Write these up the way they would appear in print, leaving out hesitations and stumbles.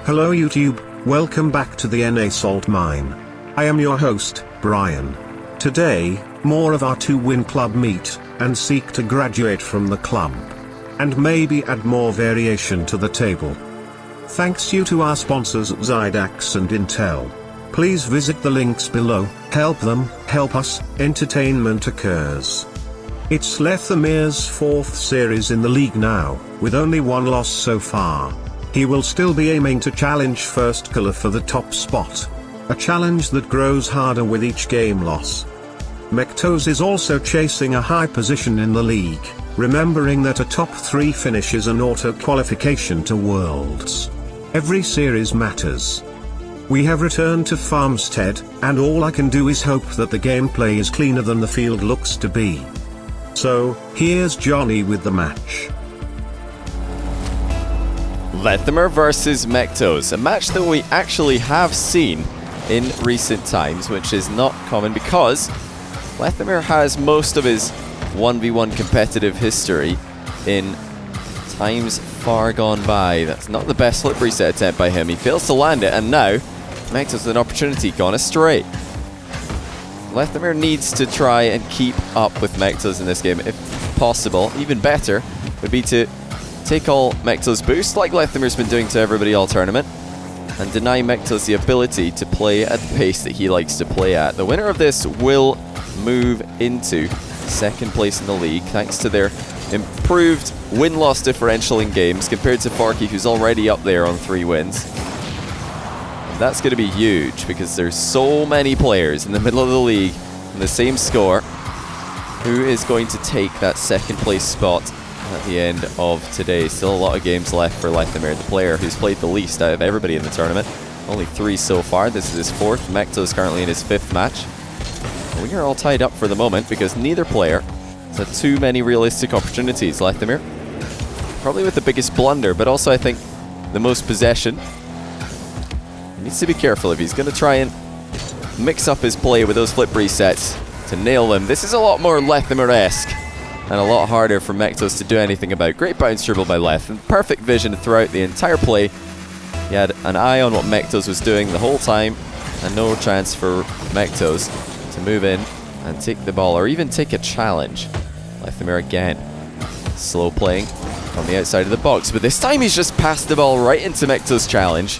Hello YouTube, welcome back to the NA Salt Mine. I am your host, Brian. Today, more of our 2-win club meet, and seek to graduate from the clump. And maybe add more variation to the table. Thanks you to our sponsors Zydax and Intel. Please visit the links below, help them, help us, entertainment occurs. It's Lethamyr's 4th series in the league now, with only one loss so far. He will still be aiming to challenge First Killer for the top spot. A challenge that grows harder with each game loss. Mectos is also chasing a high position in the league, remembering that a top 3 finish is an auto qualification to Worlds. Every series matters. We have returned to Farmstead, and all I can do is hope that the gameplay is cleaner than the field looks to be. So, here's Johnny with the match. Lethamyr versus Mectos, a match that we actually have seen in recent times, which is not common because Lethamyr has most of his 1v1 competitive history in times far gone by. That's not the best flip reset attempt by him. He fails to land it, and now Mectos with an opportunity gone astray. Lethamyr needs to try and keep up with Mectos in this game if possible. Even better would be to take all Mectos boost like Lethamyr's been doing to everybody all tournament and deny Mectos the ability to play at the pace that he likes to play at. The winner of this will move into 2nd place in the league thanks to their improved win-loss differential in games compared to Farky, who's already up there on 3 wins. And that's going to be huge because there's so many players in the middle of the league in the same score. Who is going to take that 2nd place spot at the end of today? Still a lot of games left for Lethamyr, the player who's played the least out of everybody in the tournament. Only 3 so far. This is his 4th. Mectos currently in his 5th match. We are all tied up for the moment because neither player has had too many realistic opportunities. Lethamyr, probably with the biggest blunder, but also I think the most possession. He needs to be careful if he's going to try and mix up his play with those flip resets to nail them. This is a lot more Lethamyr-esque and a lot harder for Mectos to do anything about. Great bounce dribble by Leth and perfect vision throughout the entire play. He had an eye on what Mectos was doing the whole time and no chance for Mectos to move in and take the ball or even take a challenge. Lethamyr again, slow playing on the outside of the box, but this time he's just passed the ball right into Mectos' challenge.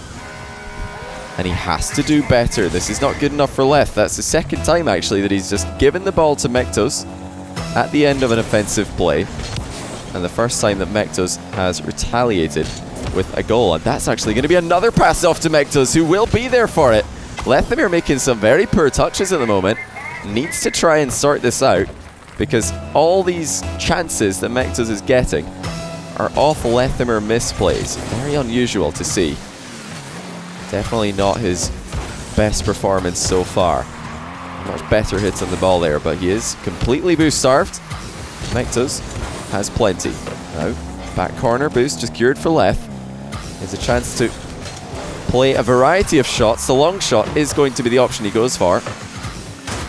And he has to do better. This is not good enough for Leth. That's the 2nd time actually that he's just given the ball to Mectos at the end of an offensive play. And the first time that Mectos has retaliated with a goal. And that's actually going to be another pass off to Mectos, who will be there for it. Lethamyr making some very poor touches at the moment. Needs to try and sort this out because all these chances that Mectos is getting are off Lethamyr misplays. Very unusual to see. Definitely not his best performance so far. Much better hits on the ball there, but he is completely boost starved. Mectos has plenty. Now, back corner boost just cured for Leth. There's a chance to play a variety of shots. The long shot is going to be the option he goes for.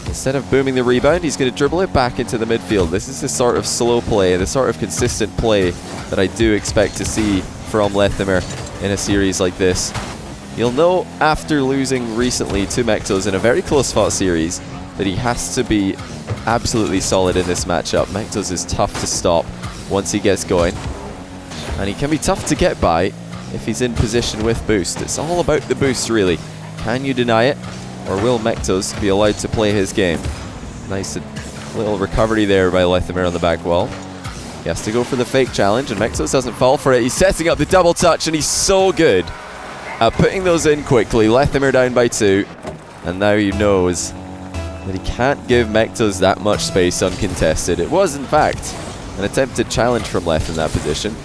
Instead of booming the rebound, he's going to dribble it back into the midfield. This is the sort of slow play, the sort of consistent play that I do expect to see from Lethamyr in a series like this. You'll know after losing recently to Mectos in a very close-fought series that he has to be absolutely solid in this matchup. Mectos is tough to stop once he gets going. And he can be tough to get by if he's in position with boost. It's all about the boost, really. Can you deny it? Or will Mectos be allowed to play his game? Nice little recovery there by Lethamyr on the back wall. He has to go for the fake challenge, and Mectos doesn't fall for it. He's setting up the double touch, and he's so good at putting those in quickly. Lethamyr down by 2, and now he knows that he can't give Mectos that much space uncontested. It was, in fact, an attempted challenge from Leth in that position.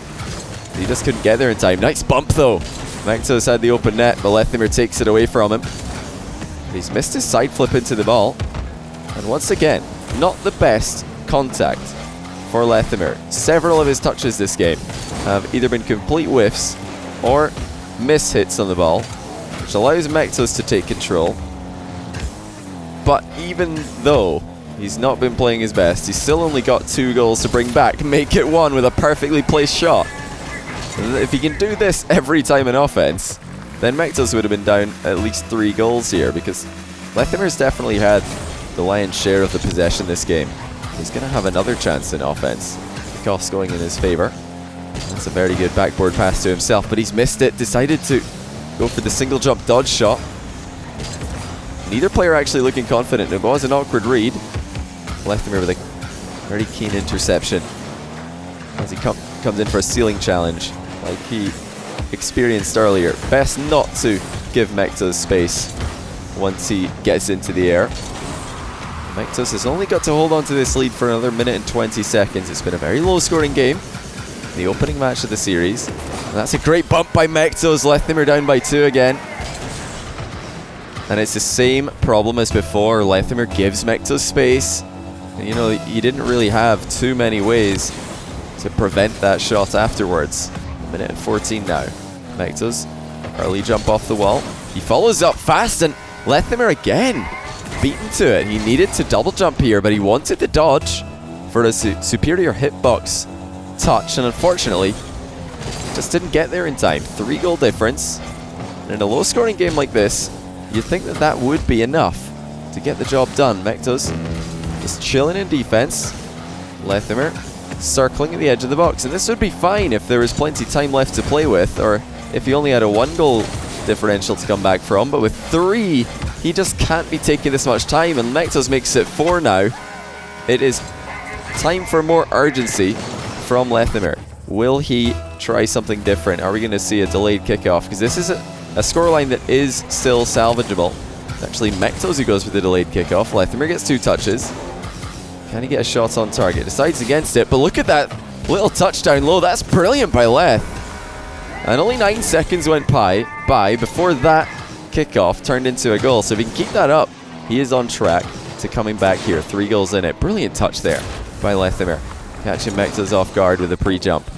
He just couldn't get there in time. Nice bump, though. Mectos had the open net, but Lethamyr takes it away from him. He's missed his side flip into the ball. And once again, not the best contact for Lethamyr. Several of his touches this game have either been complete whiffs or miss hits on the ball, which allows Mectos to take control. But even though he's not been playing his best, he's still only got 2 goals to bring back, make it 1 with a perfectly placed shot. And if he can do this every time in offense, then Mectos would have been down at least 3 goals here, because Lethamyr's definitely had the lion's share of the possession this game. He's going to have another chance in offense. Kickoff's going in his favor. That's a very good backboard pass to himself, but he's missed it. Decided to go for the single jump dodge shot. Neither player actually looking confident. It was an awkward read. Lethamyr with a very keen interception as he comes in for a ceiling challenge like he experienced earlier. Best not to give Mectos space once he gets into the air. Mectos has only got to hold on to this lead for another minute and 20 seconds. It's been a very low scoring game, the opening match of the series. And that's a great bump by Mectos. Lethamyr down by 2 again. And it's the same problem as before. Lethamyr gives Mectos space. And, you know, you didn't really have too many ways to prevent that shot afterwards. Minute and 14 now. Mectos, early jump off the wall. He follows up fast, and Lethamyr again beaten to it. He needed to double jump here, but he wanted the dodge for a superior hitbox touch, and unfortunately just didn't get there in time. 3 goal difference. And in a low scoring game like this, you'd think that that would be enough to get the job done. Mectos just chilling in defense. Lethamyr circling at the edge of the box, and this would be fine if there was plenty time left to play with, or if he only had a 1 goal differential to come back from. But with 3, he just can't be taking this much time, and Mectos makes it 4 now. It is time for more urgency from Lethamyr. Will he try something different? Are we going to see a delayed kickoff? Because this is a scoreline that is still salvageable. It's actually Mectos who goes for the delayed kickoff. Lethamyr gets 2 touches. Can he get a shot on target? Decides against it, but look at that little touchdown low. That's brilliant by Leth. And only 9 seconds went by before that kickoff turned into a goal. So if he can keep that up, he is on track to coming back here. 3 goals in it. Brilliant touch there by Lethamyr, catching Mectos off guard with a pre-jump.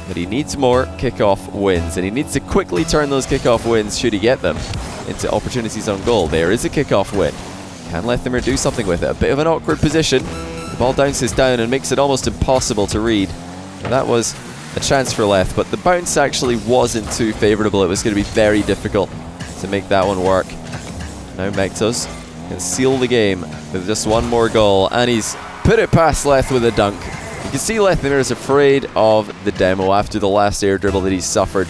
But he needs more kickoff wins, and he needs to quickly turn those kickoff wins, should he get them, into opportunities on goal. There is a kickoff win. Can Lethamyr do something with it? A bit of an awkward position. The ball bounces down and makes it almost impossible to read. And that was a chance for Leth, but the bounce actually wasn't too favourable. It was going to be very difficult to make that one work. Now Mectos can seal the game with just 1 more goal, and he's put it past Leth with a dunk. You can see Lethamyr is afraid of the demo after the last air dribble that he suffered,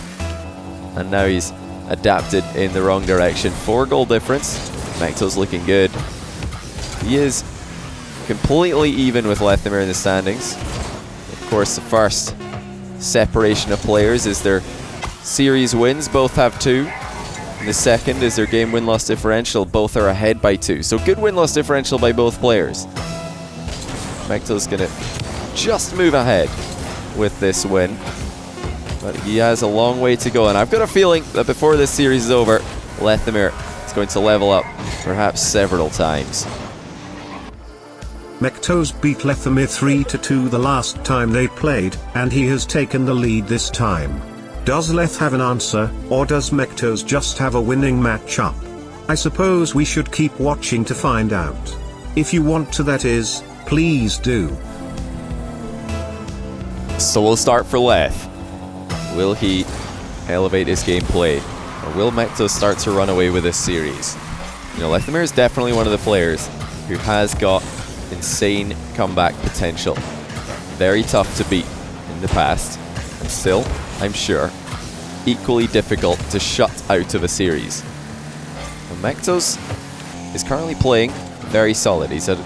and now he's adapted in the wrong direction. 4 goal difference. Mectos looking good. He is completely even with Lethamyr in the standings. Of course, the first separation of players is their series wins. Both have 2. And the second is their game win-loss differential. Both are ahead by 2. So good win-loss differential by both players. Mectos going to just move ahead with this win. But he has a long way to go. And I've got a feeling that before this series is over, Lethamyr is going to level up perhaps several times. Mectos beat Lethamyr 3-2 the last time they played, and he has taken the lead this time. Does Leth have an answer, or does Mectos just have a winning matchup? I suppose we should keep watching to find out. If you want to, that is, please do. So we'll start for Leth. Will he elevate his gameplay, or will Mectos start to run away with this series? You know, Lethamyr is definitely one of the players who has got insane comeback potential. Very tough to beat in the past, and still, I'm sure, equally difficult to shut out of a series. And Mectos is currently playing very solid. He's had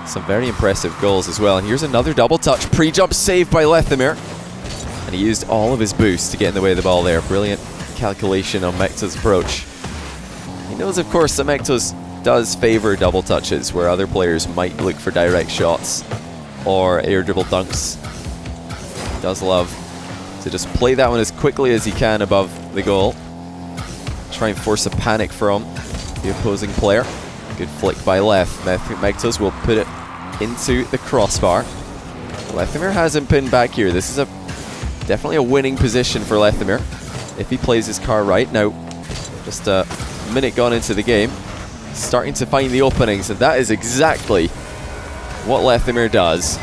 some very impressive goals as well. And here's another double touch. Pre-jump saved by Lethamyr. And he used all of his boost to get in the way of the ball there. Brilliant calculation on Mectos' approach. He knows, of course, that Mectos does favor double touches, where other players might look for direct shots or air dribble dunks. He does love to just play that one as quickly as he can above the goal. Try and force a panic from the opposing player. Good flick by Leth. Mectos will put it into the crossbar. Lethamyr has him pinned back here. This is definitely a winning position for Lethamyr if he plays his card right. Now, just a minute gone into the game, starting to find the openings, and that is exactly what Lethamyr does.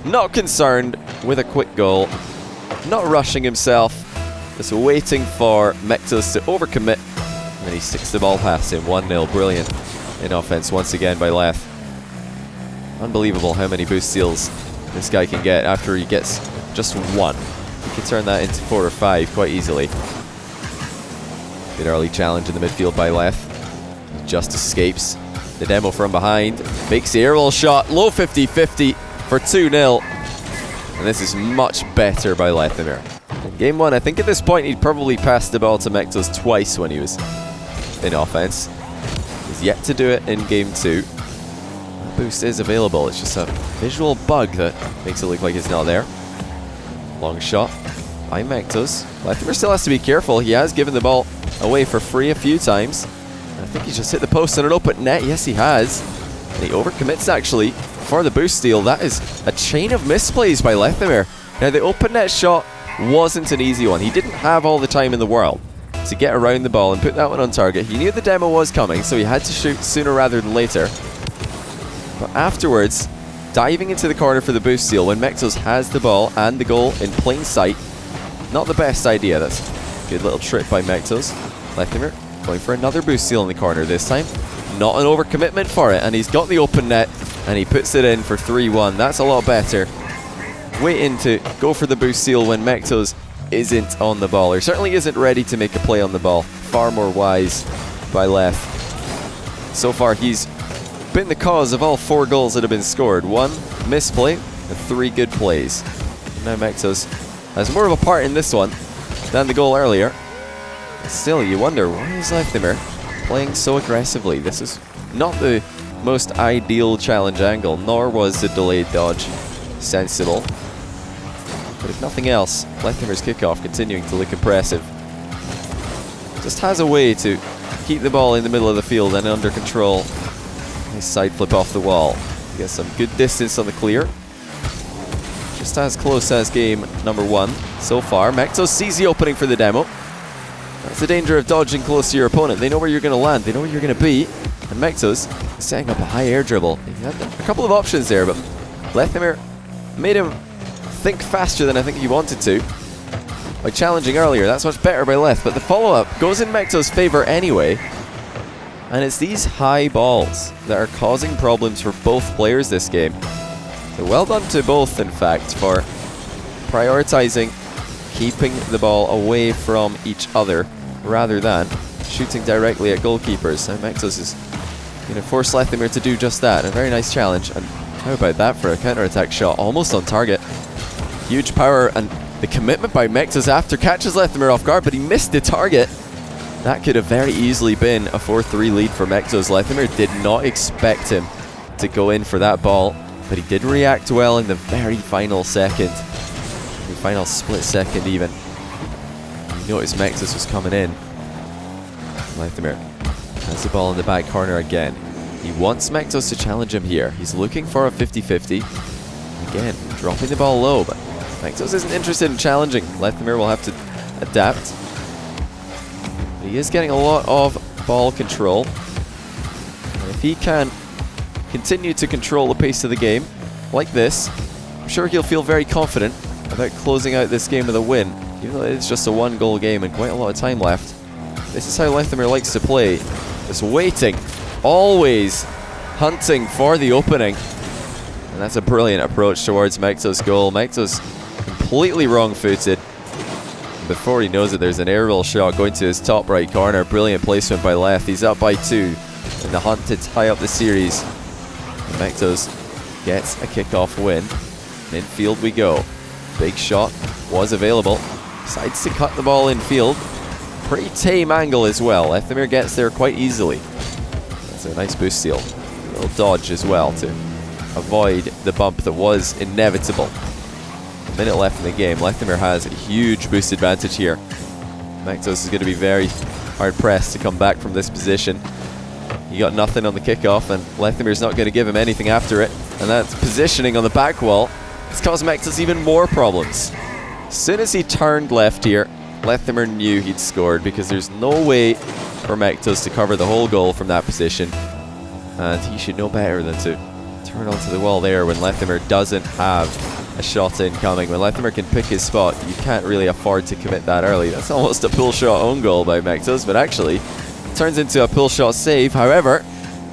Not concerned with a quick goal, not rushing himself, just waiting for Mectos to overcommit. And then he sticks the ball past him. 1-0. Brilliant in offense once again by Leth. Unbelievable how many boost steals this guy can get after he gets just one. He can turn that into 4 or 5 quite easily. Good early challenge in the midfield by Leth. He just escapes the demo from behind. Makes the aerial shot. Low 50-50 for 2-0. And this is much better by Lethamyr. In game 1, I think at this point he'd probably passed the ball to Mectos twice when he was in offense. He's yet to do it in game 2. Boost is available, it's just a visual bug that makes it look like it's not there. Long shot by Mectos. Lethamyr still has to be careful. He has given the ball away for free a few times. I think he's just hit the post on an open net. Yes, he has. And he overcommits actually for the boost steal. That is a chain of misplays by Lethamyr. Now the open net shot wasn't an easy one. He didn't have all the time in the world to get around the ball and put that one on target. He knew the demo was coming, so he had to shoot sooner rather than later. But afterwards, diving into the corner for the boost steal when Mectos has the ball and the goal in plain sight, not the best idea. That's a good little trick by Mectos. Lethamyr going for another boost steal in the corner this time. Not an overcommitment for it, and he's got the open net, and he puts it in for 3-1. That's a lot better. Waiting to go for the boost steal when Mectos isn't on the ball, or certainly isn't ready to make a play on the ball. Far more wise by Leth. So far, he's been the cause of all 4 goals that have been scored. 1 misplay and 3 good plays. Now Mectos has more of a part in this one than the goal earlier. Still, you wonder, why is Lethamyr playing so aggressively? This is not the most ideal challenge angle, nor was the delayed dodge sensible. But if nothing else, Lethamyr's kickoff continuing to look impressive. Just has a way to keep the ball in the middle of the field and under control. Nice side flip off the wall. Gets some good distance on the clear. Just as close as game number 1 so far. Mectos sees the opening for the demo. That's the danger of dodging close to your opponent. They know where you're going to land. They know where you're going to be. And Mectos is setting up a high air dribble. He had a couple of options there, but Lethamyr made him think faster than I think he wanted to by challenging earlier. That's much better by Leth, but the follow-up goes in Mectos' favor anyway. And it's these high balls that are causing problems for both players this game. So well done to both, in fact, for prioritizing keeping the ball away from each other rather than shooting directly at goalkeepers. Now Mectos is going to force Lethamyr to do just that. A very nice challenge. And how about that for a counter-attack shot? Almost on target. Huge power, and the commitment by Mectos after catches Lethamyr off guard, but he missed the target. That could have very easily been a 4-3 lead for Mectos. Lethamyr did not expect him to go in for that ball, but he did react well in the very final second. The final split second even. You notice Mectos was coming in. Lethamyr has the ball in the back corner again. He wants Mectos to challenge him here. He's looking for a 50-50. Again, dropping the ball low, but Mectos isn't interested in challenging. Lethamyr will have to adapt. He is getting a lot of ball control. And if he can continue to control the pace of the game like this, I'm sure he'll feel very confident about closing out this game with a win. Even though it's just a 1-goal game and quite a lot of time left. This is how Lethamyr likes to play. Just waiting. Always hunting for the opening. And that's a brilliant approach towards Mectos' goal. Mectos completely wrong-footed. Before he knows it, there's an aerial shot going to his top right corner. Brilliant placement by Leth. He's up by 2 in the hunt to tie up the series. And Mectos gets a kickoff win. Infield we go. Big shot was available. Decides to cut the ball infield. Pretty tame angle as well. Lethamyr gets there quite easily. That's a nice boost steal. A little dodge as well to avoid the bump that was inevitable. A minute left in the game. Lethamyr has a huge boost advantage here. Mectos is going to be very hard pressed to come back from this position. He got nothing on the kickoff, and Lethamyr's not going to give him anything after it. And that's positioning on the back wall. It's caused Mectos even more problems. As soon as he turned left here, Lethamyr knew he'd scored, because there's no way for Mectos to cover the whole goal from that position. And he should know better than to turn onto the wall there when Lethamyr doesn't have a shot incoming. When Lethamyr can pick his spot, you can't really afford to commit that early. That's almost a pull shot own goal by Mectos, but actually turns into a pull shot save. However,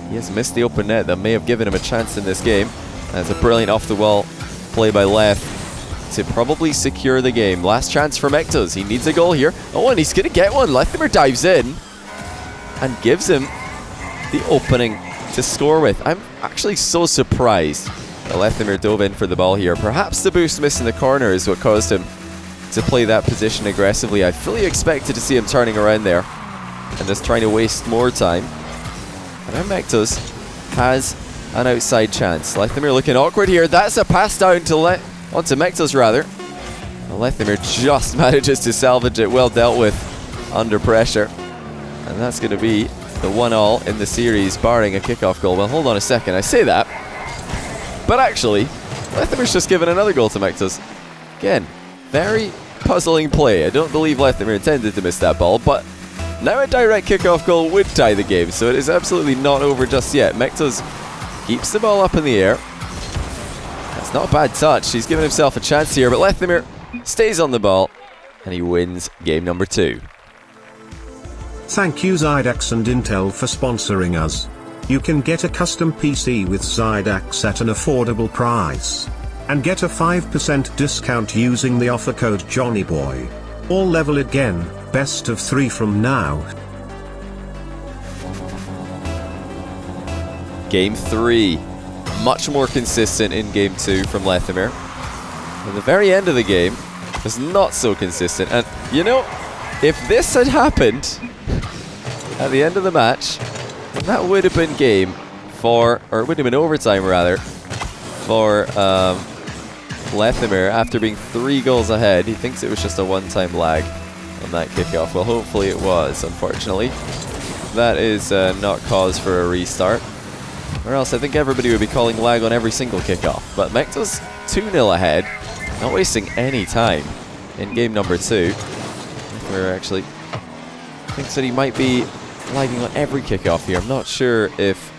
he has missed the open net that may have given him a chance in this game. That's a brilliant off-the-wall play by Leth to probably secure the game. Last chance for Mectos. He needs a goal here. Oh, and he's going to get one. Lethamyr dives in and gives him the opening to score with. I'm actually so surprised that Lethamyr dove in for the ball here. Perhaps the boost miss in the corner is what caused him to play that position aggressively. I fully expected to see him turning around there and just trying to waste more time. And now Mectos has an outside chance. Lethamyr looking awkward here. That's a pass down to onto Mectos rather. And Lethamyr just manages to salvage it. Well dealt with under pressure. And that's going to be the 1-all in the series, barring a kickoff goal. Well, hold on a second. I say that, but actually, Lethamyr's just given another goal to Mectos. Again, very puzzling play. I don't believe Lethamyr intended to miss that ball, but now a direct kickoff goal would tie the game, so it is absolutely not over just yet. Mectos keeps the ball up in the air. That's not a bad touch. He's given himself a chance here, but Lethamyr stays on the ball, and he wins game number 2. Thank you Zydax and Intel for sponsoring us. You can get a custom PC with Zydax at an affordable price. And get a 5% discount using the offer code JOHNNYBOY. All level again, best of 3 from now. Game 3. Much more consistent in game 2 from Lethamyr. At the very end of the game was not so consistent. And you know, if this had happened at the end of the match, that would have been game for, or it would have been overtime rather, for Lethamyr after being 3 goals ahead. He thinks it was just a one-time lag on that kickoff. Well, hopefully it was, unfortunately. That is not cause for a restart. Or else I think everybody would be calling lag on every single kickoff. But Mectos 2-0 ahead, not wasting any time in game number 2. Lethamyr actually thinks that he might be lagging on every kickoff here. I'm not sure if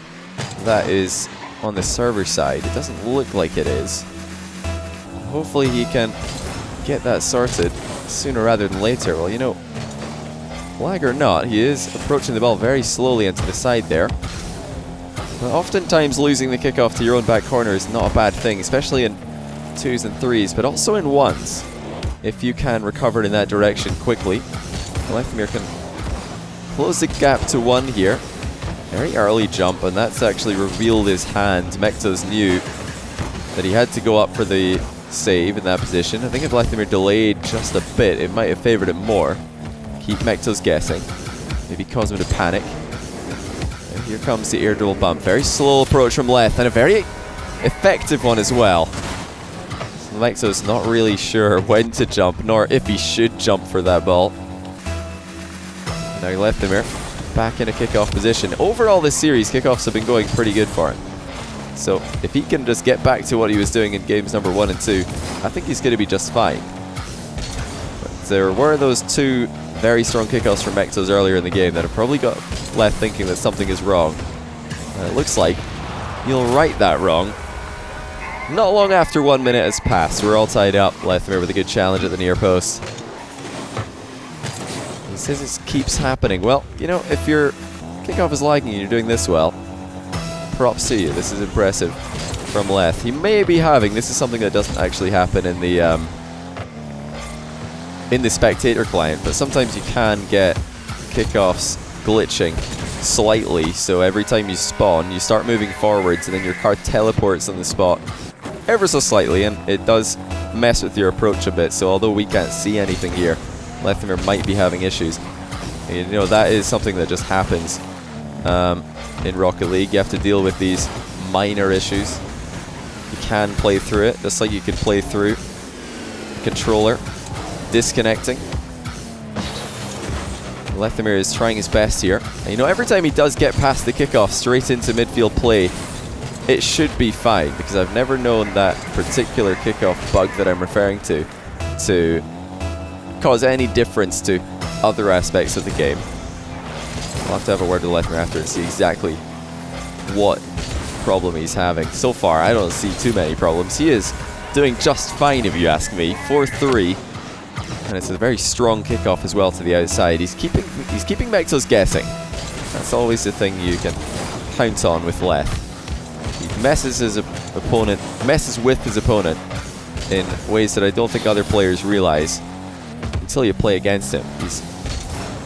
that is on the server side. It doesn't look like it is. Hopefully he can get that sorted sooner rather than later. Well, you know, lag or not, he is approaching the ball very slowly into the side there. But oftentimes losing the kickoff to your own back corner is not a bad thing, especially in 2s and 3s, but also in 1s. If you can recover in that direction quickly, Lethamyr can close the gap to 1 here. Very early jump, and that's actually revealed his hand. Mectos knew that he had to go up for the save in that position. I think if Lethamyr delayed just a bit, it might have favoured him more. Keep Mectos guessing. Maybe cause him to panic. And here comes the air dribble bump. Very slow approach from Leth, and a very effective one as well. So Mectos not really sure when to jump, nor if he should jump for that ball. Now Lethamyr back in a kickoff position. Overall this series, kickoffs have been going pretty good for him. So if he can just get back to what he was doing in games number 1 and 2, I think he's going to be just fine. But there were those 2 very strong kickoffs from Mectos earlier in the game that have probably got Leth thinking that something is wrong. And it looks like he'll right that wrong. Not long after 1 minute has passed, we're all tied up. Lethamyr with a good challenge at the near post. He says it keeps happening. Well, you know, if your kickoff is lagging and you're doing this well, props to you. This is impressive from Leth. He may be having, this is something that doesn't actually happen in the spectator client, but sometimes you can get kickoffs glitching slightly. So every time you spawn, you start moving forwards and then your car teleports on the spot ever so slightly, and it does mess with your approach a bit. So although we can't see anything here, Lethamyr might be having issues. And, you know, that is something that just happens in Rocket League. You have to deal with these minor issues. You can play through it, just like you can play through the controller disconnecting. Lethamyr is trying his best here. And, you know, every time he does get past the kickoff straight into midfield play, it should be fine, because I've never known that particular kickoff bug that I'm referring to cause any difference to other aspects of the game. I'll have to have a word with Lethamyr after and see exactly what problem he's having. So far, I don't see too many problems. He is doing just fine if you ask me. 4-3. And it's a very strong kickoff as well to the outside. He's keeping Mectos guessing. That's always the thing you can count on with Leth. He messes with his opponent in ways that I don't think other players realize until you play against him. He's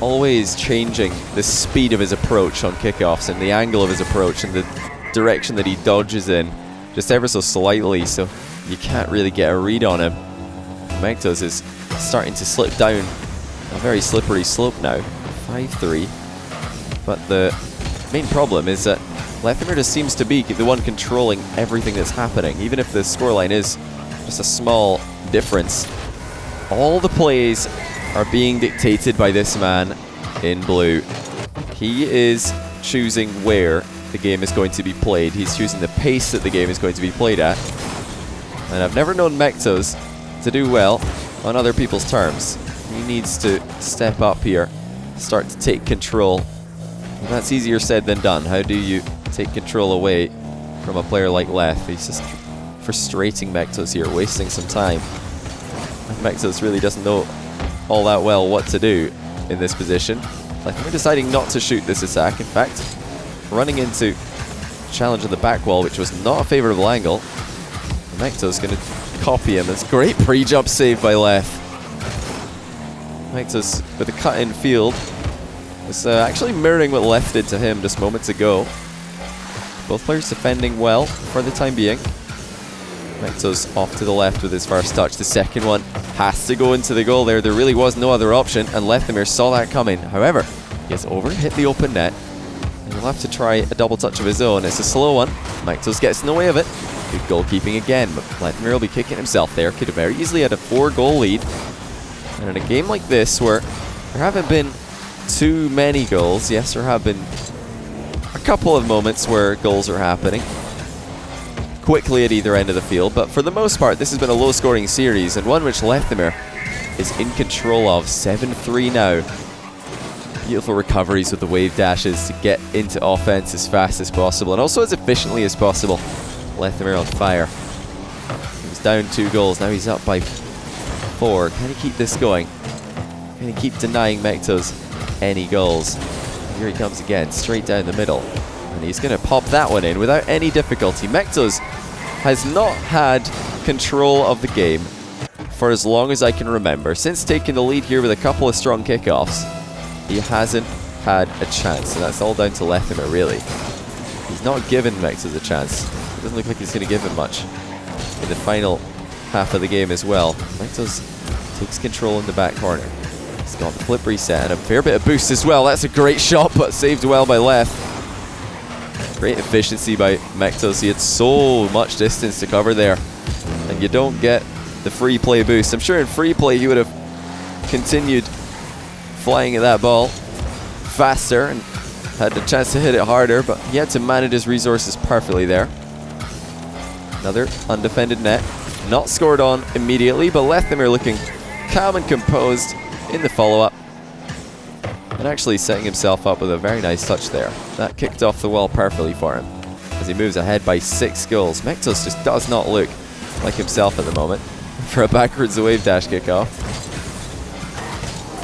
always changing the speed of his approach on kickoffs and the angle of his approach and the direction that he dodges in just ever so slightly, so you can't really get a read on him. Mectos is starting to slip down a very slippery slope now. 5-3. But the main problem is that Lethamyr just seems to be the one controlling everything that's happening. Even if the scoreline is just a small difference, all the plays are being dictated by this man in blue. He is choosing where the game is going to be played. He's choosing the pace that the game is going to be played at. And I've never known Mectos to do well on other people's terms. He needs to step up here, start to take control. And that's easier said than done. How do you take control away from a player like Leth? He's just frustrating Mectos here, wasting some time. And Mectos really doesn't know all that well what to do in this position. Lethamyr deciding not to shoot this attack. In fact, running into challenge on the back wall, which was not a favorable angle. Mectos going to copy him. That's a great pre-jump save by Leth. Mectos with a cut-in field was actually mirroring what Leth did to him just moments ago. Both players defending well for the time being. Mectos off to the left with his first touch. The second one has to go into the goal there. There really was no other option, and Lethamyr saw that coming. However, he has hit the open net, and he'll have to try a double touch of his own. It's a slow one. Mectos gets in the way of it. Good goalkeeping again, but Lethamyr will be kicking himself there. Could have very easily had a 4-goal lead. And in a game like this, where there haven't been too many goals, yes, there have been a couple of moments where goals are happening quickly at either end of the field, but for the most part, this has been a low-scoring series, and one which Lethamyr is in control of. 7-3 now. Beautiful recoveries with the wave dashes to get into offense as fast as possible, and also as efficiently as possible. Lethamyr on fire. He was down 2 goals, now he's up by 4. Can he keep this going? Can he keep denying Mectos any goals? Here he comes again, straight down the middle. And he's going to pop that one in without any difficulty. Mectos has not had control of the game for as long as I can remember. Since taking the lead here with a couple of strong kickoffs, he hasn't had a chance. And that's all down to Lethamyr, really. He's not given Mectos a chance. It doesn't look like he's going to give him much in the final half of the game as well. Mectos takes control in the back corner. He's got the flip reset and a fair bit of boost as well. That's a great shot, but saved well by Leth. Great efficiency by Mectos. He had so much distance to cover there, and you don't get the free play boost. I'm sure in free play he would have continued flying at that ball faster and had the chance to hit it harder, but he had to manage his resources perfectly there. Another undefended net. Not scored on immediately, but Lethamyr looking calm and composed in the follow-up. And actually setting himself up with a very nice touch there. That kicked off the wall perfectly for him as he moves ahead by 6 goals. Mectos just does not look like himself at the moment for a backwards wave dash kickoff.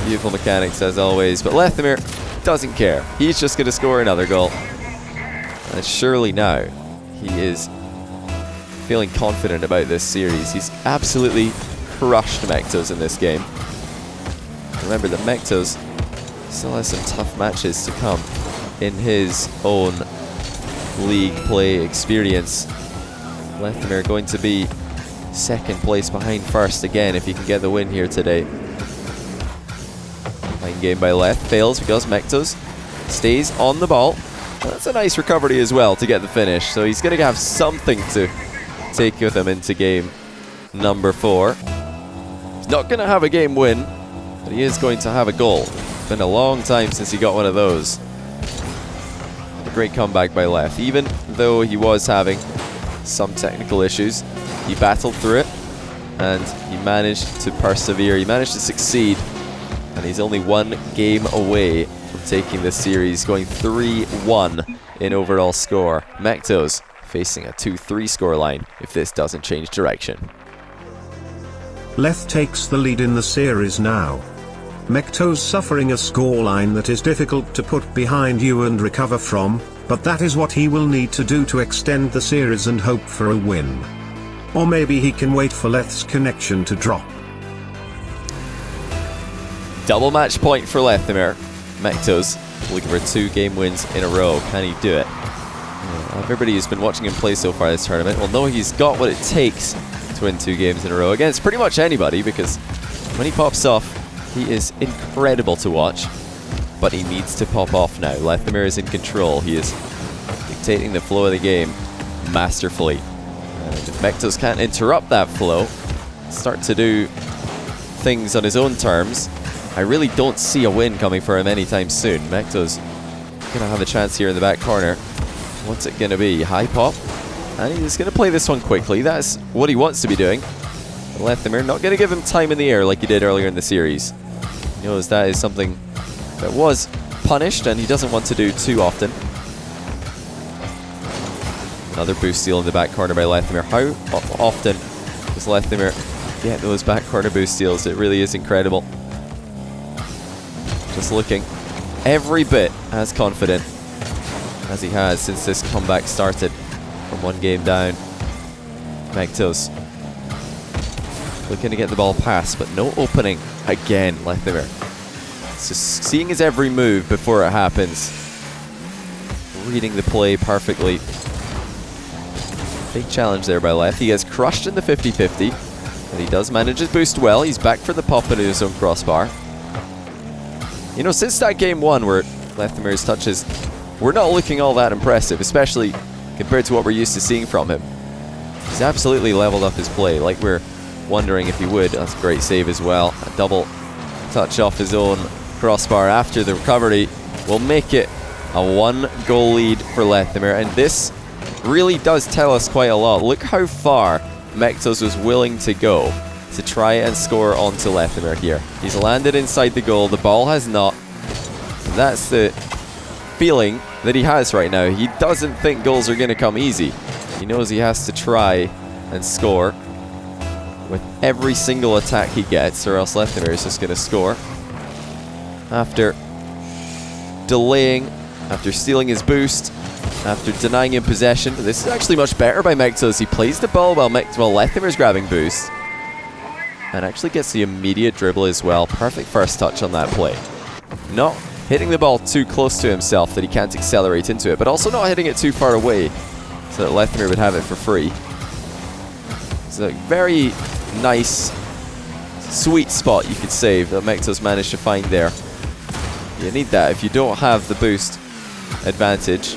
Beautiful mechanics as always, but Lethamyr doesn't care. He's just going to score another goal. And surely now he is feeling confident about this series. He's absolutely crushed Mectos in this game. Remember that Mectos still has some tough matches to come in his own league play experience. Lethamyr going to be second place behind first again if he can get the win here today. Line game by Leth fails because Mectos stays on the ball. That's a nice recovery as well to get the finish, so he's going to have something to take with him into game number 4. He's not going to have a game win, but he is going to have a goal. It's been a long time since he got one of those. A great comeback by Leth. Even though he was having some technical issues, he battled through it and he managed to persevere. He managed to succeed, and he's only 1 game away from taking this series, going 3-1 in overall score. Mectos facing a 2-3 scoreline if this doesn't change direction. Leth takes the lead in the series now. Mectos suffering a scoreline that is difficult to put behind you and recover from, but that is what he will need to do to extend the series and hope for a win. Or maybe he can wait for Leth's connection to drop. Double match point for Lethamyr. Mectos looking for 2 game wins in a row. Can he do it? Everybody who's been watching him play so far this tournament will know he's got what it takes to win 2 games in a row against pretty much anybody, because when he pops off, he is incredible to watch. But he needs to pop off now. Lethamyr is in control. He is dictating the flow of the game masterfully. And if Mectos can't interrupt that flow, start to do things on his own terms, I really don't see a win coming for him anytime soon. Mectos gonna have a chance here in the back corner. What's it gonna be? High pop? And he's gonna play this one quickly. That's what he wants to be doing. Lethamyr not gonna give him time in the air like he did earlier in the series. He knows that is something that was punished and he doesn't want to do too often. Another boost steal in the back corner by Lethamyr. How often does Lethamyr get those back corner boost steals? It really is incredible. Just looking every bit as confident as he has since this comeback started from 1 game down. Mectos looking to get the ball past, but no opening again. Lethamyr just seeing his every move before it happens, reading the play perfectly. Big challenge there by Leth. He gets crushed in the 50-50, but he does manage his boost well. He's back for the pop into his own crossbar. You know, since that game 1 where Lethamyr's touches were not looking all that impressive, especially compared to what we're used to seeing from him, he's absolutely leveled up his play, like we're wondering if he would. That's a great save as well. A double touch off his own crossbar after the recovery will make it a 1-goal lead for Lethamyr, and this really does tell us quite a lot. Look how far Mectos was willing to go to try and score onto Lethamyr here. He's landed inside the goal, the ball has not. That's the feeling that he has right now. He doesn't think goals are going to come easy. He knows he has to try and score with every single attack he gets, or else Lethamyr is just going to score. After delaying, after stealing his boost, after denying him possession. This is actually much better by Mectos. He plays the ball while Lethamyr's grabbing boost, and actually gets the immediate dribble as well. Perfect first touch on that play. Not hitting the ball too close to himself that he can't accelerate into it, but also not hitting it too far away so that Lethamyr would have it for free. It's a very nice, sweet spot, you could say, that Mectos managed to find there. You need that if you don't have the boost advantage.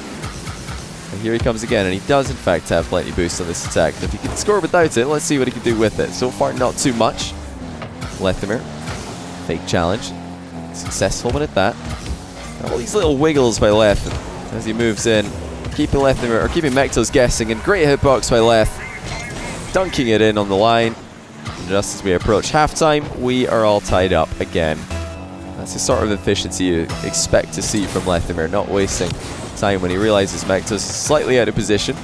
And here he comes again, and he does in fact have plenty of boost on this attack. If he can score without it, let's see what he can do with it. So far, not too much. Lethamyr, fake challenge, successful one at that. All these little wiggles by Leth as he moves in, keeping Lethamyr, or keeping Mectos guessing, and great hitbox by Leth, dunking it in on the line. And just as we approach halftime, we are all tied up again. That's the sort of efficiency you expect to see from Lethamyr, not wasting time when he realizes Mectos is slightly out of position.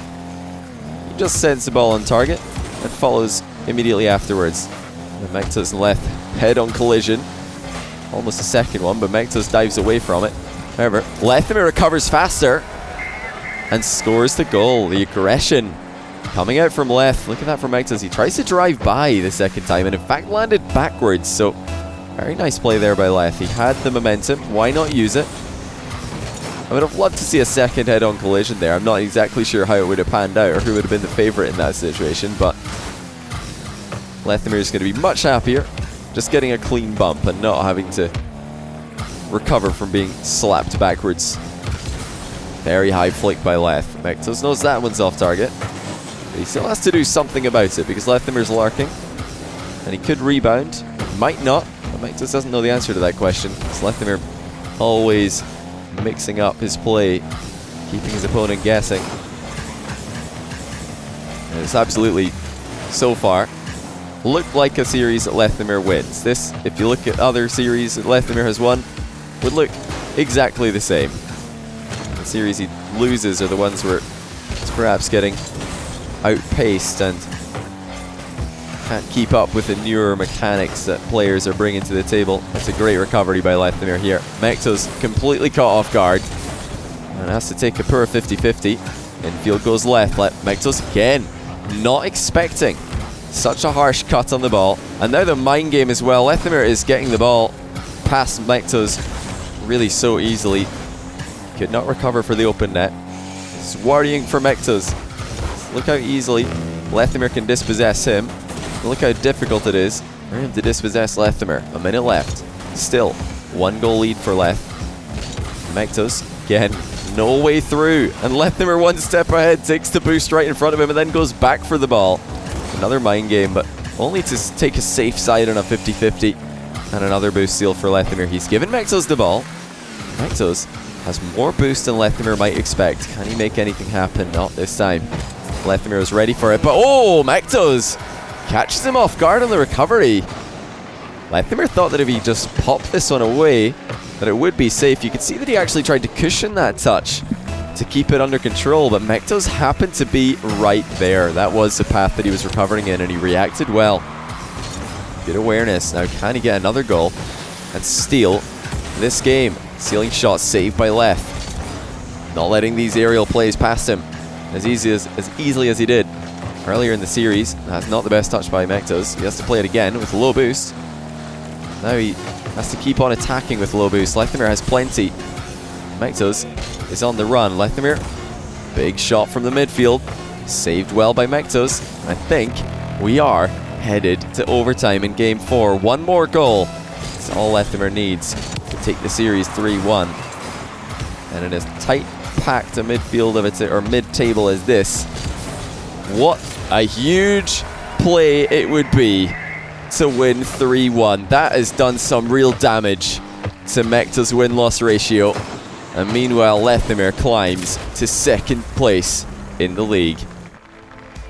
He just sends the ball on target and follows immediately afterwards. And Mectos and Leth head-on collision. Almost a second one, but Mectos dives away from it. However, Lethamyr recovers faster and scores the goal. The aggression coming out from Leth. Look at that from Mectos. He tries to drive by the second time and in fact landed backwards. So very nice play there by Leth. He had the momentum. Why not use it? I would have loved to see a second head-on collision there. I'm not exactly sure how it would have panned out or who would have been the favorite in that situation, but Lethamyr is going to be much happier just getting a clean bump and not having to recover from being slapped backwards. Very high flick by Leth. Mectos knows that one's off target, but he still has to do something about it because Lethamyr's lurking, and he could rebound. Might not, but Mectos doesn't know the answer to that question. It's Lethamyr always mixing up his play, keeping his opponent guessing. And it's absolutely, so far, looked like a series that Lethamyr wins. This, if you look at other series that Lethamyr has won, would look exactly the same. The series he loses are the ones where it's perhaps getting outpaced and can't keep up with the newer mechanics that players are bringing to the table. It's a great recovery by Lethamyr here. Mectos completely caught off guard and has to take a poor 50-50. Infield goes left. Mectos again, not expecting such a harsh cut on the ball. And now the mind game as well. Lethamyr is getting the ball past Mectos really so easily. Could not recover for the open net. It's worrying for Mectos. Look how easily Lethamyr can dispossess him. Look how difficult it is for him to dispossess Lethamyr. A minute left. Still, 1-goal lead for Leth. Mectos, again, no way through. And Lethamyr 1 step ahead, takes the boost right in front of him and then goes back for the ball. Another mind game, but only to take a safe side on a 50-50. And another boost steal for Lethamyr. He's given Mectos the ball. Mectos has more boost than Lethamyr might expect. Can he make anything happen? Not this time. Lethamyr was ready for it, but oh, Mectos catches him off guard on the recovery. Lethamyr thought that if he just popped this one away, that it would be safe. You could see that he actually tried to cushion that touch to keep it under control, but Mectos happened to be right there. That was the path that he was recovering in, and he reacted well. Good awareness. Now, can he get another goal and steal this game? Stealing shot saved by Leth. Not letting these aerial plays past him as easily as he did earlier in the series. That's not the best touch by Mectos. He has to play it again with low boost. Now he has to keep on attacking with low boost. Lethamyr has plenty. Mectos is on the run. Lethamyr, big shot from the midfield. Saved well by Mectos. I think we are headed to overtime in Game 4. One more goal. That's all Lethamyr needs to take the series 3-1. And in as tight packed a midfield of it, or mid-table as this, what a huge play it would be to win 3-1. That has done some real damage to Mectos' win-loss ratio. And meanwhile, Lethamyr climbs to second place in the league.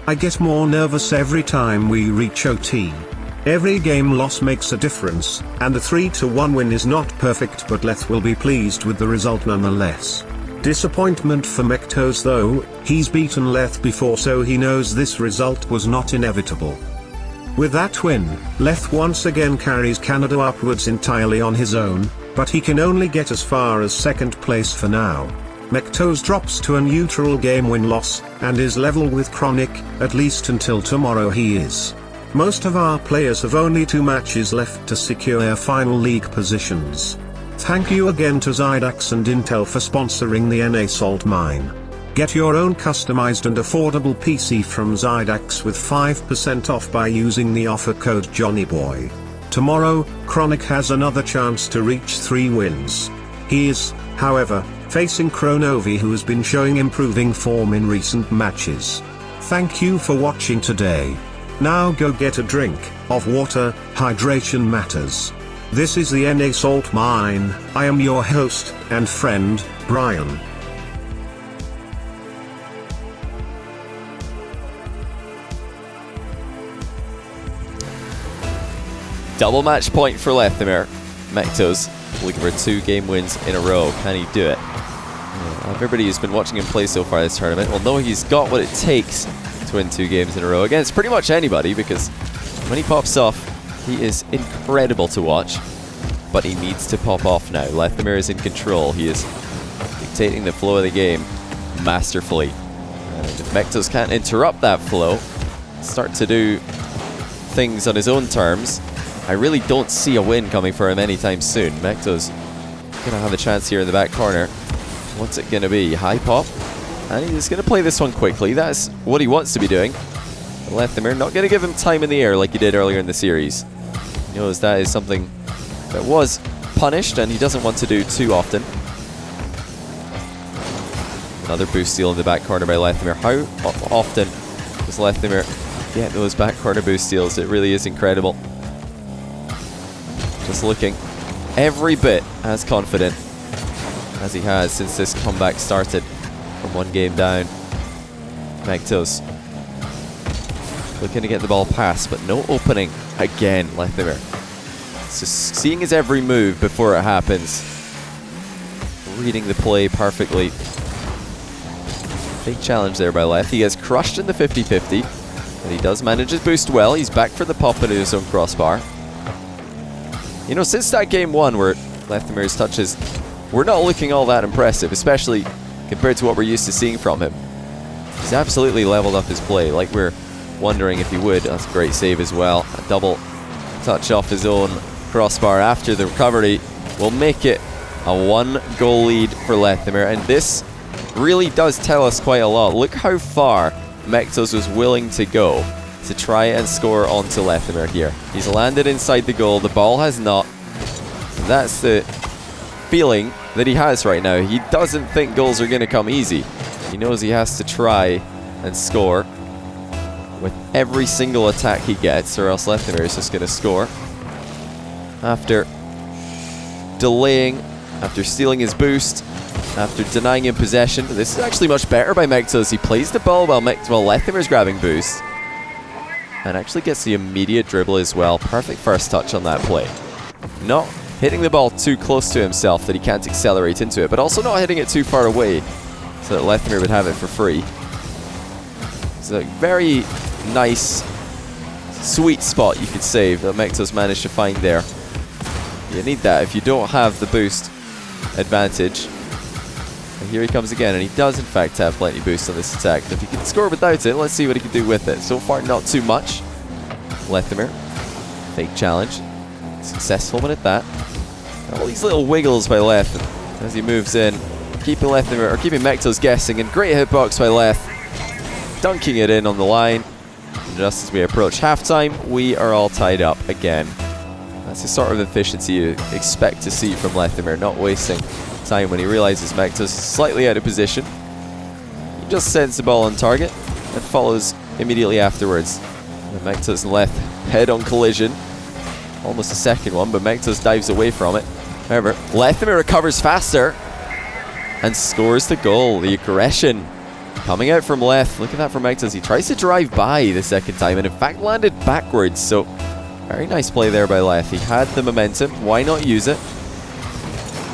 I get more nervous every time we reach OT. Every game loss makes a difference, and the 3-1 win is not perfect, but Leth will be pleased with the result nonetheless. Disappointment for Mectos though, he's beaten Leth before, so he knows this result was not inevitable. With that win, Leth once again carries Canada upwards entirely on his own, but he can only get as far as second place for now. Mectos drops to a neutral game win-loss, and is level with Chronic, at least until tomorrow he is. Most of our players have only 2 matches left to secure their final league positions. Thank you again to Zydax and Intel for sponsoring the NA Salt Mine. Get your own customized and affordable PC from Zydax with 5% off by using the offer code JOHNNYBOY. Tomorrow, Chronic has another chance to reach 3 wins. He is, however, facing Chronovi, who has been showing improving form in recent matches. Thank you for watching today. Now go get a drink of water. Hydration matters. This is the NA Salt Mine. I am your host and friend, Brian. Double match point for Lethamyr. Mectos looking for 2 game wins in a row. Can he do it? Everybody who's been watching him play so far this tournament will know he's got what it takes to win 2 games in a row against pretty much anybody, because when he pops off, he is incredible to watch. But he needs to pop off now. Lethamyr is in control. He is dictating the flow of the game masterfully. And if Mectos can't interrupt that flow, start to do things on his own terms, I really don't see a win coming for him anytime soon. Mectos gonna have a chance here in the back corner. What's it gonna be? High pop? And he's gonna play this one quickly. That's what he wants to be doing. Lethamyr not gonna give him time in the air like he did earlier in the series. He knows that is something that was punished and he doesn't want to do too often. Another boost steal in the back corner by Lethamyr. How often does Lethamyr get those back corner boost steals? It really is incredible. Just looking every bit as confident as he has since this comeback started from 1 game down. Mectos looking to get the ball past, but no opening again. Lethamyr just seeing his every move before it happens, reading the play perfectly. Big challenge there by Leth. He has crushed in the 50-50. And he does manage his boost well. He's back for the pop into his own crossbar. You know, since that game 1 where Lethamyr's touches were not looking all that impressive, especially compared to what we're used to seeing from him, he's absolutely leveled up his play, like we're wondering if he would. That's a great save as well. A double touch off his own crossbar after the recovery will make it a 1-goal lead for Lethamyr, and this really does tell us quite a lot. Look how far Mectos was willing to go to try and score onto Lethamyr here. He's landed inside the goal, the ball has not. That's the feeling that he has right now. He doesn't think goals are going to come easy. He knows he has to try and score with every single attack he gets, or else Lethamyr is just going to score. After delaying, after stealing his boost, after denying him possession. This is actually much better by Mectos. He plays the ball while Lethamyr's grabbing boost. And actually gets the immediate dribble as well. Perfect first touch on that play. Not hitting the ball too close to himself that he can't accelerate into it, but also not hitting it too far away so that Lethamyr would have it for free. It's a very nice, sweet spot you could save that Mectos managed to find there. You need that if you don't have the boost advantage. And here he comes again, and he does in fact have plenty of boost on this attack. If he can score without it, let's see what he can do with it. So far, not too much. Lethamyr, fake challenge, successful one at that. All these little wiggles by Leth as he moves in, keeping Lethamyr, or keeping Mectos guessing, and great hitbox by Leth, dunking it in on the line. And just as we approach halftime, we are all tied up again. That's the sort of efficiency you expect to see from Lethamyr, not wasting time when he realizes Mectos is slightly out of position. He just sends the ball on target and follows immediately afterwards. And Mectos and Leth head-on collision. Almost a second one, but Mectos dives away from it. However, Lethamyr recovers faster and scores the goal. The aggression coming out from Leth. Look at that from Mectos. He tries to drive by the second time and in fact landed backwards. So very nice play there by Leth. He had the momentum. Why not use it?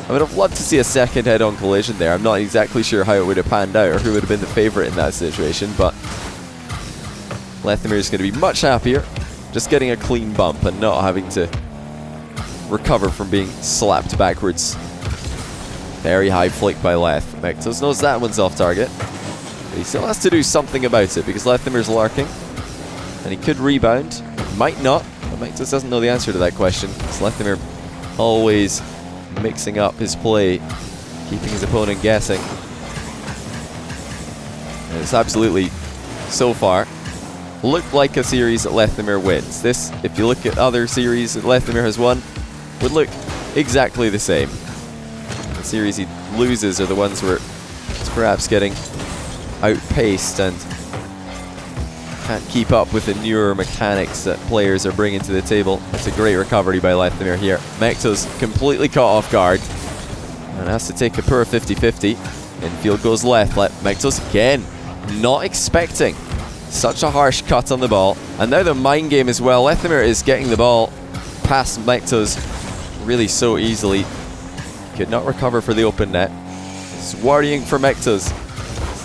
I would have loved to see a second head-on collision there. I'm not exactly sure how it would have panned out or who would have been the favourite in that situation, but Lethamyr is going to be much happier just getting a clean bump and not having to recover from being slapped backwards. Very high flick by Leth. Mectos knows that one's off target, but he still has to do something about it because Lethamyr's lurking, and he could rebound. Might not, but Mectos doesn't know the answer to that question. It's Lethamyr always mixing up his play, keeping his opponent guessing. And it's absolutely, so far, looked like a series that Lethamyr wins. This, if you look at other series that Lethamyr has won, would look exactly the same. The series he loses are the ones where it's perhaps getting outpaced and can't keep up with the newer mechanics that players are bringing to the table. That's a great recovery by Lethamyr here. Mectos completely caught off guard and has to take a poor 50-50. Infield goes Leth. Mectos again, not expecting such a harsh cut on the ball. And now the mind game as well. Lethamyr is getting the ball past Mectos really so easily. Could not recover for the open net. It's worrying for Mectos.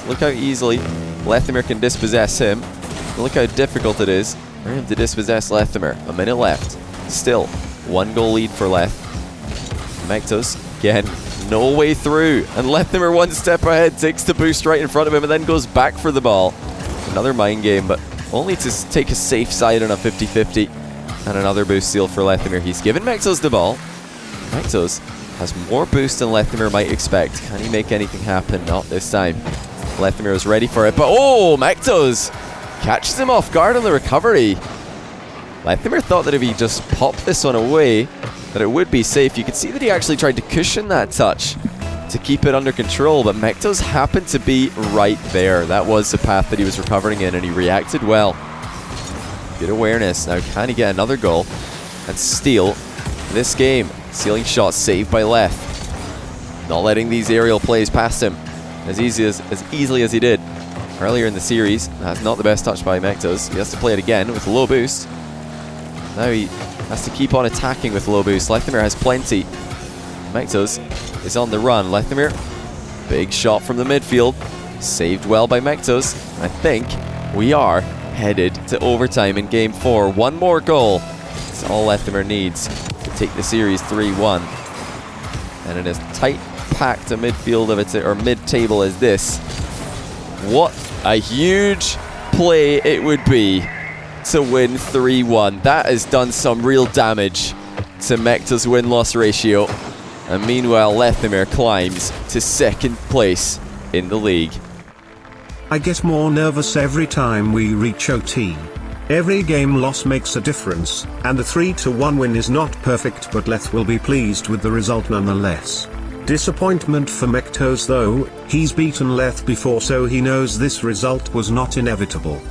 Look how easily Lethamyr can dispossess him. Look how difficult it is for him to dispossess Lethamyr. A minute left. Still, 1-goal lead for Leth. Mectos, again, no way through. And Lethamyr one step ahead, takes the boost right in front of him and then goes back for the ball. Another mind game, but only to take a safe side on a 50-50. And another boost steal for Lethamyr. He's given Mectos the ball. Mectos has more boost than Lethamyr might expect. Can he make anything happen? Not this time. Lethamyr was ready for it, but oh, Mectos catches him off guard on the recovery. Lethamyr thought that if he just popped this one away, that it would be safe. You could see that he actually tried to cushion that touch to keep it under control, but Mectos happened to be right there. That was the path that he was recovering in, and he reacted well. Good awareness. Now, can he get another goal and steal this game? Stealing shot saved by Leth. Not letting these aerial plays past him as easily as he did earlier in the series. That's not the best touch by Mectos. He has to play it again with low boost. Now he has to keep on attacking with low boost. Lethamyr has plenty. Mectos is on the run. Lethamyr, big shot from the midfield. Saved well by Mectos. I think we are headed to overtime in Game 4. One more goal. That's all Lethamyr needs to take the series 3-1. And in as tight packed a midfield of it, or mid-table as this, what a huge play it would be to win 3-1. That has done some real damage to Mectos' win-loss ratio. And meanwhile, Lethamyr climbs to second place in the league. I get more nervous every time we reach OT. Every game loss makes a difference, and the 3-1 win is not perfect, but Leth will be pleased with the result nonetheless. Disappointment for Mectos though, he's beaten Leth before, so he knows this result was not inevitable.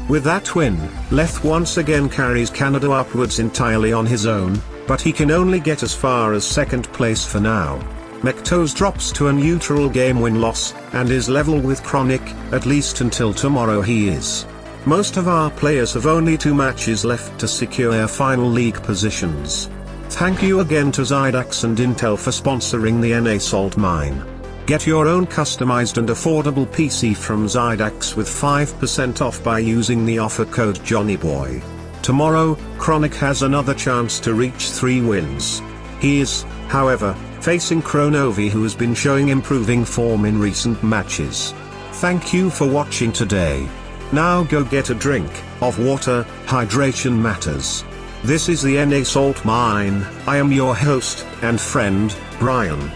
With that win, Leth once again carries Canada upwards entirely on his own, but he can only get as far as second place for now. Mectos drops to a neutral game win-loss, and is level with Chronic, at least until tomorrow he is. Most of our players have only 2 matches left to secure their final league positions. Thank you again to Zydax and Intel for sponsoring the NA Salt Mine. Get your own customized and affordable PC from Zydax with 5% off by using the offer code JOHNNYBOY. Tomorrow, Chronic has another chance to reach 3 wins. He is, however, facing Chronovi, who has been showing improving form in recent matches. Thank you for watching today. Now go get a drink of water, hydration matters. This is the NA Salt Mine. I am your host and friend, Brian.